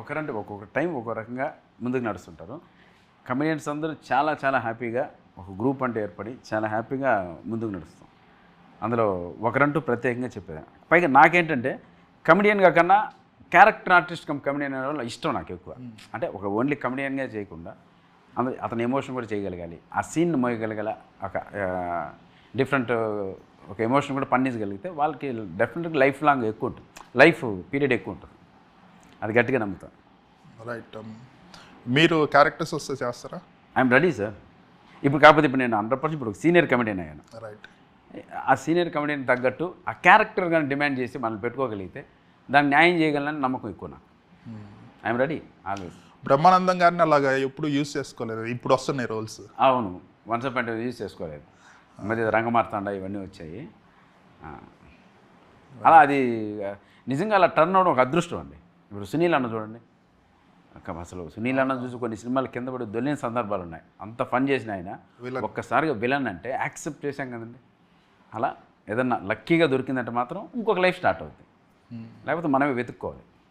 ఒకరంటే ఒక్కొక్క టైం ఒక్కొక్క రకంగా ముందుకు నడుస్తుంటారు. కమెడియన్స్ అందరూ చాలా చాలా హ్యాపీగా ఒక గ్రూప్ అంటే ఏర్పడి చాలా హ్యాపీగా ముందుకు నడుస్తాం. అందులో ఒకరంటూ ప్రత్యేకంగా చెప్పేది. పైగా నాకేంటంటే కమెడియన్గా కన్నా క్యారెక్టర్ ఆర్టిస్ట్ కమెడియన్ అనే వాళ్ళు ఇష్టం నాకు ఎక్కువ. అంటే ఒక ఓన్లీ కమెడియన్గా చేయకుండా అతని ఎమోషన్ కూడా చేయగలగాలి, ఆ సీన్ మోయగలగల ఒక డిఫరెంట్ ఒక ఎమోషన్ కూడా పండించగలిగితే వాళ్ళకి డెఫినెట్గా లైఫ్ లాంగ్ ఎక్కువ ఉంటుంది, లైఫ్ పీరియడ్ ఎక్కువ ఉంటుంది. అది గట్టిగా నమ్ముతాను. రైట్. మీరు క్యారెక్టర్స్ వస్తే చేస్తారా? I'm ready sir. ఇప్పుడు కాకపోతే ఇప్పుడు నేను 100% ఇప్పుడు ఒక సీనియర్ కమెడియన్ అయ్యాను. రైట్. ఆ సీనియర్ కమెడియన్ తగ్గట్టు ఆ క్యారెక్టర్ కానీ డిమాండ్ చేసి మనం పెట్టుకోగలిగితే దాన్ని న్యాయం చేయగలనని నమ్మకం ఎక్కువ నాకు. I'm ready always. బ్రహ్మానందం గారిని అలాగా ఎప్పుడు యూజ్ చేసుకోలేదు, ఇప్పుడు వస్తున్నాయి రోల్స్. అవును, వన్స్ అప్ అంటే యూజ్ చేసుకోలేదు, మరి రంగమార్తాండ ఇవన్నీ వచ్చాయి. అలా అది నిజంగా అలా టర్న్ అవడం ఒక అదృష్టం అండి. ఇప్పుడు సునీల్ అన్న చూడండి, అసలు సునీల్ అన్న చూసి కొన్ని సినిమాలు కింద పడి దొల్లిన సందర్భాలు ఉన్నాయి. అంత ఫన్ చేసిన ఆయన ఒక్కసారిగా విలన్ అంటే యాక్సెప్ట్ చేశాం కదండి. అలా ఏదన్నా లక్కీగా దొరికిందంటే మాత్రం ఇంకొక లైఫ్ స్టార్ట్ అవుతుంది, లేకపోతే మనమే వెతుక్కోవాలి.